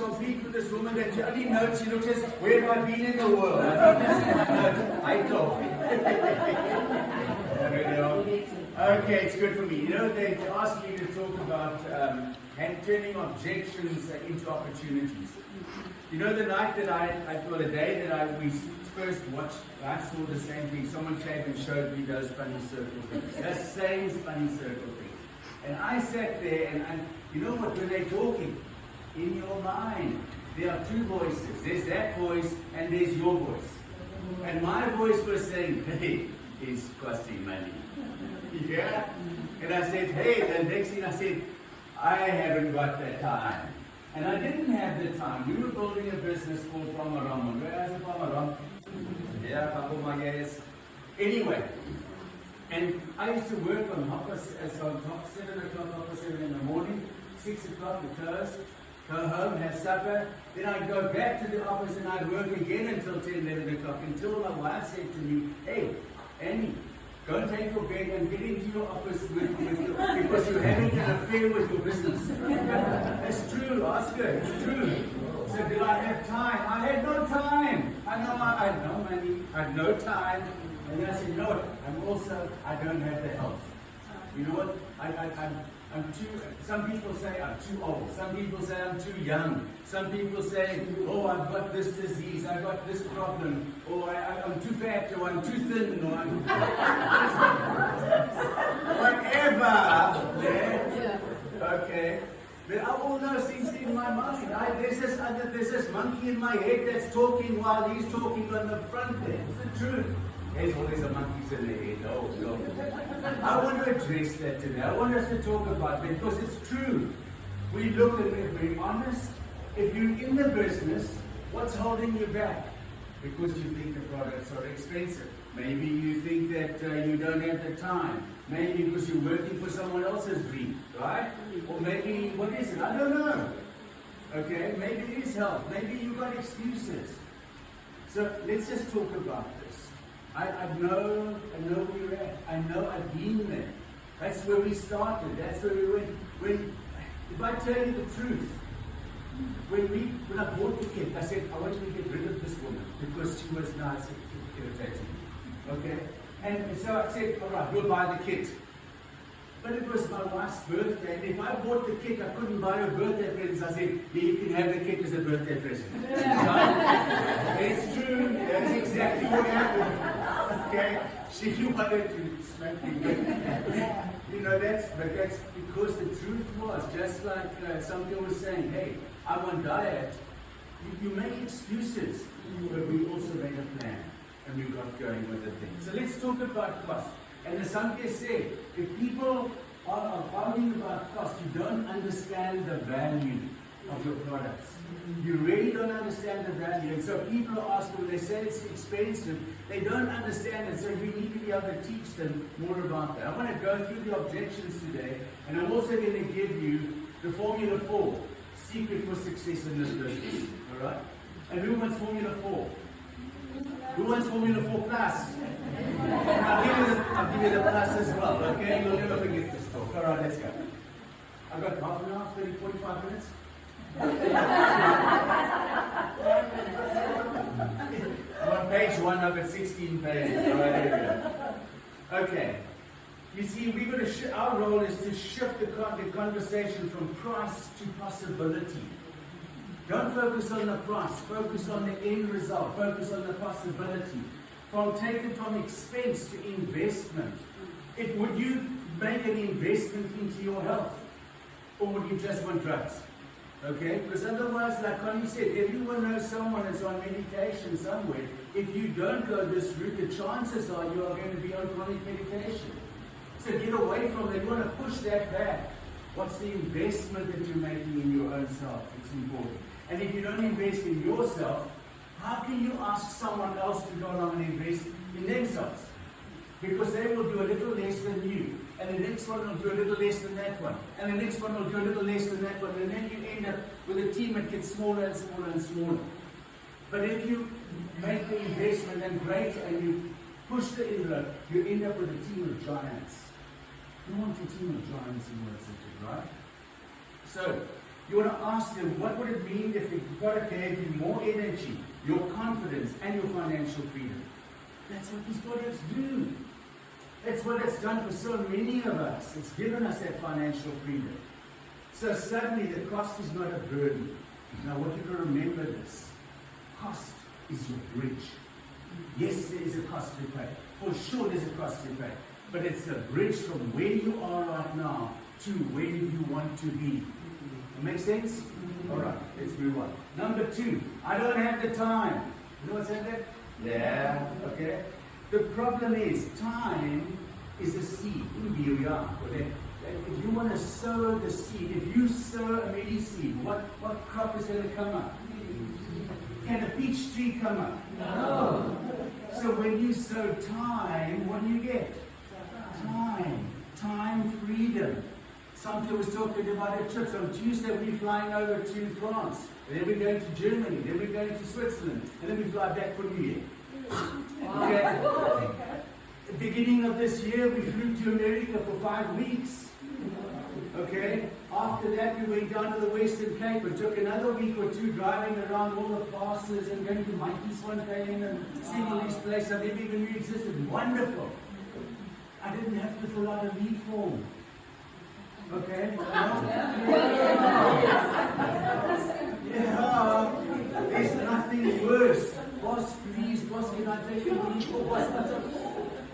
compete with this woman that you only know she looks as, where have I been in the world? I talk. Okay, it's good for me. You know, they asked me to talk about turning objections into opportunities. You know, the night that the day that we first watched, I saw the same thing. Someone came and showed me those funny circle things. The same funny circle things. And I sat there and you know what, when they're talking, in your mind, there are two voices. There's that voice and there's your voice. And my voice was saying, hey, it's costing money. Yeah? And I said, hey, the next thing I said, I haven't got the time. And I didn't have the time. We were building a business called Farmeram. Where is Farmeram? Yeah, Papa Marais. Anyway, and I used to work on 7 o'clock, 7 in the morning, 6 o'clock we close, go home, have supper, then I'd go back to the office and I'd work again until 10, 11 o'clock, until my wife said to me, hey, Annie, go and take your bag and get into your office because you're having an affair with your business. That's true, ask her, it's true. So did I have time? I had no time. I had no money, I had no time. And then I said, you know what, I don't have the health. You know what, I'm too, some people say I'm too old. Some people say I'm too young. Some people say, oh, I've got this disease, I've got this problem, or I'm too fat, or I'm too thin, or I'm whatever. Yeah. Okay. But all those things in my mind. There's this monkey in my head that's talking while he's talking on the front there. It's the truth. There's always a monkey in the head. Oh, no. I want to address that today. I want us to talk about it because it's true. We look at it, we're honest. If you're in the business, what's holding you back? Because you think the products are expensive. Maybe you think that you don't have the time. Maybe because you're working for someone else's dream, right? Or maybe, what is it? I don't know. Okay, maybe it is health. Maybe you've got excuses. So let's just talk about this. I know where you're at. I know I've been there. That's where we started. That's where we went. If I tell you the truth, when I bought the kit, I said, I want you to get rid of this woman because she was nice, irritating. Okay? And so I said, all right, we'll buy the kit. But it was my wife's birthday, and if I bought the kit, I couldn't buy her birthday presents. I said, yeah, you can have the kit as a birthday present. It's true. That's exactly what happened. Okay? She wanted to smack me. You know, that's because the truth was, just like somebody was saying, hey, I'm on diet. You make excuses, but we also made a plan, and we got going with the thing. So let's talk about cost. And as somebody said, if people are arguing about cost, you don't understand the value of your products. You really don't understand the value. And so people ask when they say it's expensive, they don't understand it. So we need to be able to teach them more about that. I want to go through the objections today, and I'm also going to give you the Formula 4, secret for success in this business. All right? And who wants Formula 4? Who wants Formula 4 Plus? I'll give you the plus as well, okay? You'll never forget this talk. All right, let's go. I've got half an hour, 30, 45 minutes. I'm on page 1, I've got 16 pages. All right, there we go. Okay. You see, our role is to shift the conversation from price to possibility. Don't focus on the price, focus on the end result, focus on the possibility. Take it from expense to investment. Would you make an investment into your health? Or would you just want drugs? Okay? Because otherwise, like Connie said, everyone knows someone that's on medication somewhere. If you don't go this route, the chances are you are going to be on chronic medication. So get away from it. You want to push that back. What's the investment that you're making in your own self? It's important. And if you don't invest in yourself, how can you ask someone else to go along and invest in themselves? Because they will do a little less than you. And the next one will do a little less than that one. And the next one will do a little less than that one. And then you end up with a team that gets smaller and smaller and smaller. But if you make the investment and greater and you push the envelope, you end up with a team of giants. You want a team of giants in your city, right? So, You want to ask them, what would it mean if the product gave you more energy, your confidence, and your financial freedom? That's what these products do. That's what it's done for so many of us. It's given us that financial freedom. So suddenly the cost is not a burden. Now I want you to remember this. Cost is your bridge. Yes, there is a cost to pay. For sure there's a cost to pay. But it's a bridge from where you are right now to where you want to be. That makes sense? Alright, let's move on. Number 2, I don't have the time. You know what's that? Yeah, okay. The problem is, time is a seed. Okay? If you want to sow the seed, if you sow a mini seed, what crop is going to come up? Can a peach tree come up? No. So when you sow time, what do you get? Time freedom. Something was talking about a trip. So on Tuesday we're flying over to France. And then we're going to Germany. Then we're going to Switzerland. And then we fly back for New Year. Okay. At the beginning of this year, we flew to America for 5 weeks. Okay. After that, we went down to the Western Cape and took another week or 2 driving around all the passes and going to Monkeyfontein and seeing all these places I didn't even knew existed. Wonderful. I didn't have to fill out a leave form. Okay? Yeah. There's nothing worse. Boss, please, boss, can I take a leave for boss?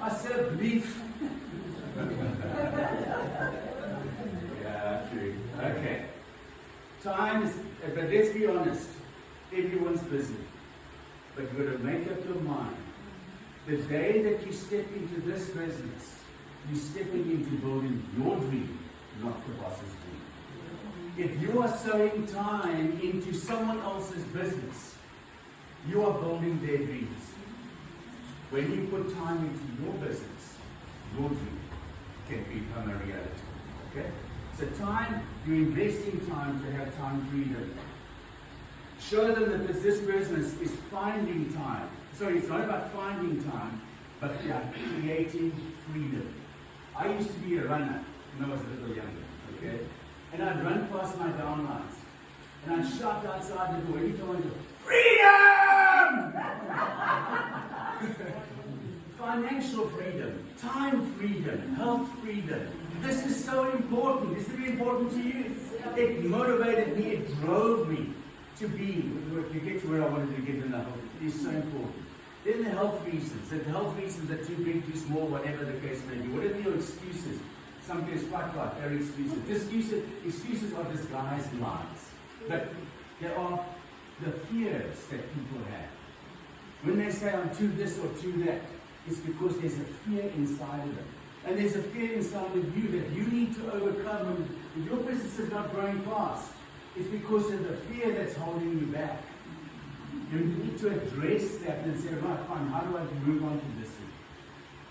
I said leave. Yeah, true. Okay. Time is, but let's be honest, everyone's busy. But you've got to make up your mind. The day that you step into this business, you're stepping into building your dream, not the boss's dream. If you are sowing time into someone else's business, you are building their dreams. When you put time into your business, your dream can become a reality. Okay? So time, you're investing time to have time freedom. Show them that this business is finding time. Sorry, it's not about finding time, but creating freedom. I used to be a runner when I was a little younger, okay? And I'd run past my downlines. And I'd shout outside the door every time I go, freedom! Financial freedom, time freedom, health freedom. This is so important. Is it really important to you? It motivated me, it drove me to get to where I wanted to get in the health. It is so important. Then the health reasons. The health reasons are too big, too small, whatever the case may be. Whatever your excuses. Something is quite right, they're excuses. Excuses are disguised lies. But there are the fears that people have. When they say, I'm too this or too that, it's because there's a fear inside of them. And there's a fear inside of you that you need to overcome. If your business is not growing fast, it's because of the fear that's holding you back. You need to address that and say, right, fine, how do I move on to this thing?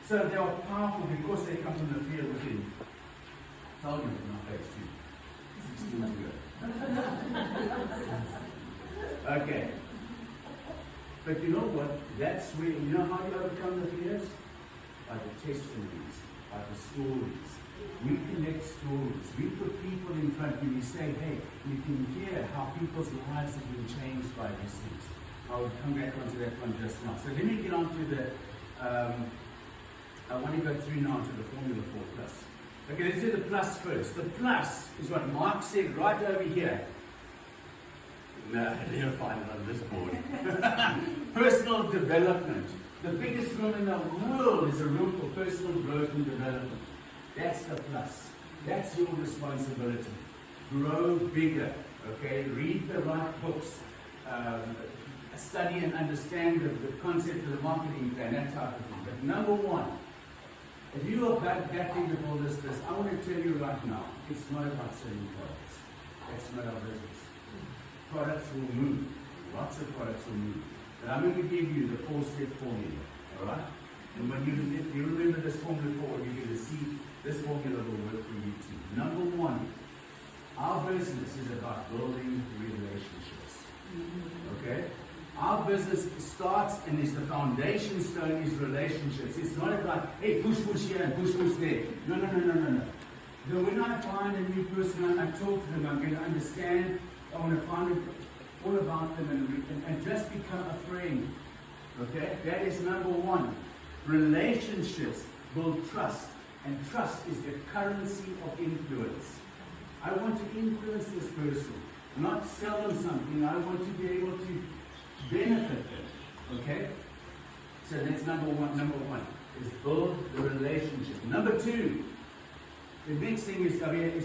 So they are powerful because they come from the fear within. I told you in my page 2. 16 to go. Okay. But you know what? That's where, you know how you overcome the fears? By the testimonies, by the stories. We connect stories. We put people in front of you. We say, hey, you can hear how people's lives have been changed by these things. I'll come back onto that one just now. So let me get on to the, I want to go through now to the Formula 4 Plus. Okay, let's do the plus first. The plus is what Mark said right over here. No, you'll find it on this board. Personal development. The biggest room in the world is a room for personal growth and development. That's the plus. That's your responsibility. Grow bigger. Okay? Read the right books. Study and understand the concept of the marketing plan, that type of thing. But number one, if you are backing to build this, I want to tell you right now, it's not about selling products. That's not our business. Products will move. Lots of products will move. But I'm going to give you the 4-step formula. Alright? And when you remember this formula for, you're going to see this formula will work for you too. Number one, our business is about building relationships. Okay? Our business starts and is the foundation stone is relationships. It's not about, hey, push here and push there. No. So when I find a new person, I talk to them, I'm going to understand, I want to find all about them and just become a friend. Okay? That is number one. Relationships build trust, and trust is the currency of influence. I want to influence this person, not sell them something. I want to be able to benefit them. Okay? So that's number one. Number one is build the relationship. Number two, the next thing is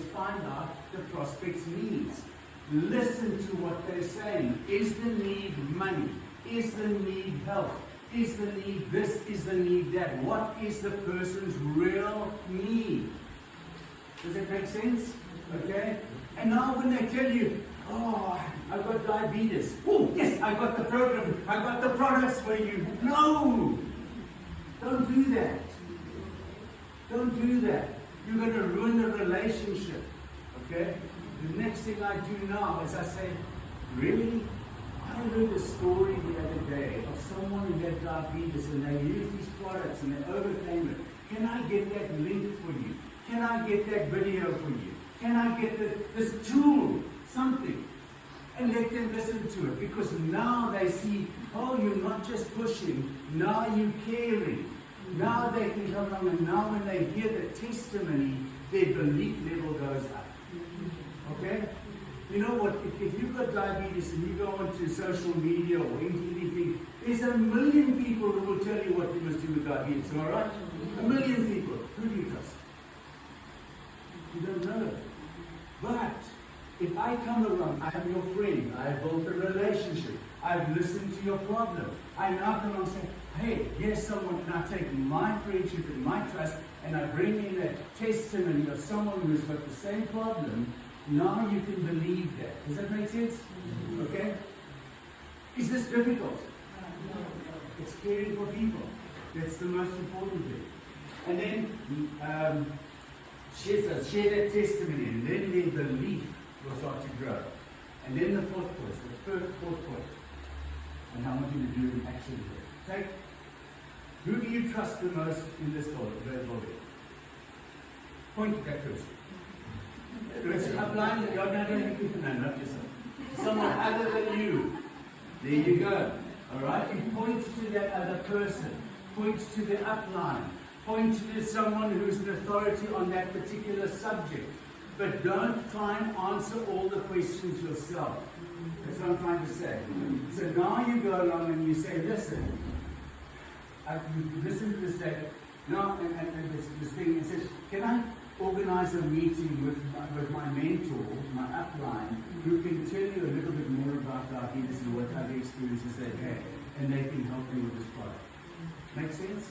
find out the prospect's needs. Listen to what they're saying. Is the need money? Is the need health? Is the need this? Is the need that? What is the person's real need? Does that make sense? Okay? And now when they tell you, oh, I've got diabetes. Oh, yes, I got the program. I got the products for you. No! Don't do that. Don't do that. You're going to ruin the relationship. Okay? The next thing I do now is I say, really? I heard a story the other day of someone who had diabetes and they used these products and they overcame it. Can I get that link for you? Can I get that video for you? Can I get this tool? Something. And let them listen to it. Because now they see, oh, you're not just pushing, now you're caring. Now they can come along, and now when they hear the testimony, their belief level goes up. Okay? You know what? If you've got diabetes and you go onto social media or into anything, there's a million people who will tell you what you must do with diabetes. Am I right? A million people. Who do you trust? You don't know. But if I come along, I am your friend, I have built a relationship, I've listened to your problem, I now come along and say, hey, here's someone, and I take my friendship and my trust, and I bring in a testimony of someone who's got the same problem. Now you can believe that. Does that make sense? Okay? Is this difficult? It's caring for people. That's the most important thing. And then share that testimony, and then their belief will start to grow. And then the fourth point, and I want you to do an action here. Take, who do you trust the most in this building? Point at that person. It's upline, no, not yourself. Someone other than you. There you go. Alright? You point to that other person. Point to the upline. Point to someone who's an authority on that particular subject. But don't try and answer all the questions yourself. That's what I'm trying to say. So now you go along and you say, listen, you listen to this tape. Now, and this thing, and says, can I organize a meeting with my mentor, my upline, who can tell you a little bit more about diabetes and what other experiences they've had, and they can help you with this product. Make sense?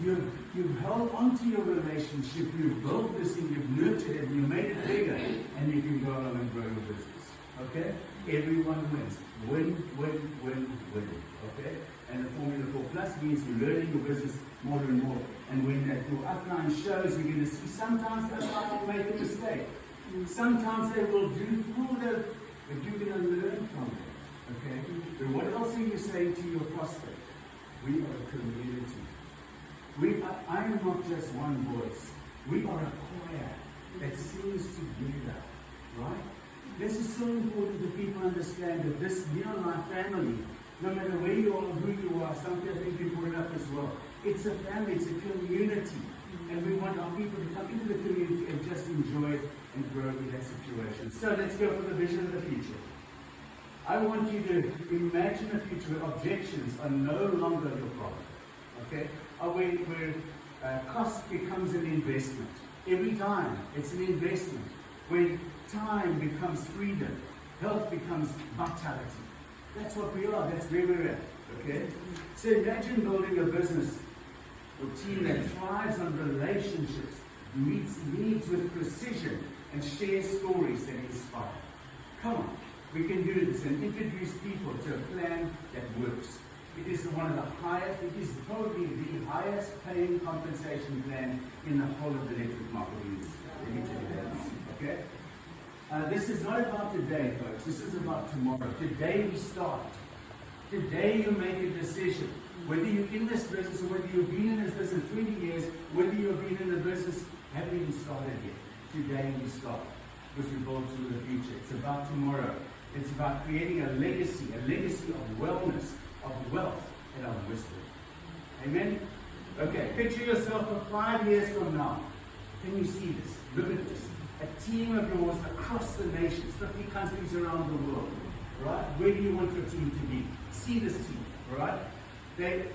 You've held onto your relationship, you've built this thing, you've nurtured it, you made it bigger, and you can go along and grow your business. Okay? Everyone wins. Win, win, win, win. Okay? And the Formula 4 Plus means you're learning your business more and more. And when that your upline shows, you're going to see sometimes the upline will make a mistake. Sometimes they will do but you're going to learn from it. Okay? But what else are you saying to your prospect? We are a community. I am not just one voice. We are a choir that sings together. Right? This is so important that people understand that this NeoLife family, no matter where you are, who you are, sometimes I think you put it up as well. It's a family, it's a community. And we want our people to come into the community and just enjoy it and grow in that situation. So let's go for the vision of the future. I want you to imagine a future where objections are no longer your problem. Okay? Where cost becomes an investment. Every time, it's an investment. When time becomes freedom, health becomes vitality. That's what we are. That's where we're at. Okay? So imagine building a business or team that thrives on relationships, meets needs with precision, and shares stories that inspire. Come on. We can do this and introduce people to a plan that works. It is one of the highest, it is probably the highest paying compensation plan in the whole of the network marketing industry. Let me tell you that. Okay? This is not about today, folks. This is about tomorrow. Today we start. Today you make a decision. Whether you're in this business or whether you've been in this business 20 years, whether you've been in the business, haven't even started yet. today we start. Because we build to the future. It's about tomorrow. It's about creating a legacy of wellness, of wealth, and of wisdom. Amen? Okay, picture yourself for 5 years from now. Can you see this? Look at this. A team of yours across the nations, 50 countries around the world. Right? Where do you want your team to be? See this team, right? They're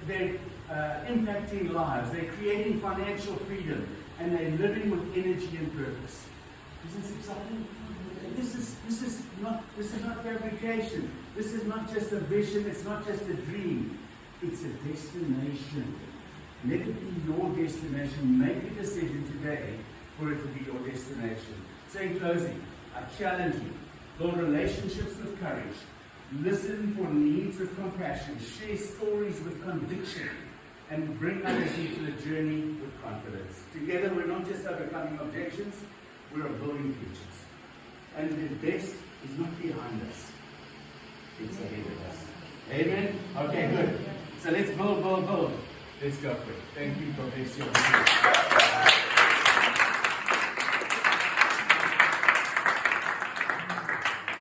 impacting lives, they're creating financial freedom, and they're living with energy and purpose. Isn't this exciting? This is not fabrication. This is not just a vision, it's not just a dream. It's a destination. Let it be your destination. Make a decision today for it to be your destination. So in closing, I challenge you. Build relationships with courage. Listen for needs with compassion. Share stories with conviction. And bring others into the journey with confidence. Together, we're not just overcoming objections, we're building futures. And the best is not behind us, it's ahead of us. Amen? Okay, good. So let's build. Let's go for it. Thank you. God bless you.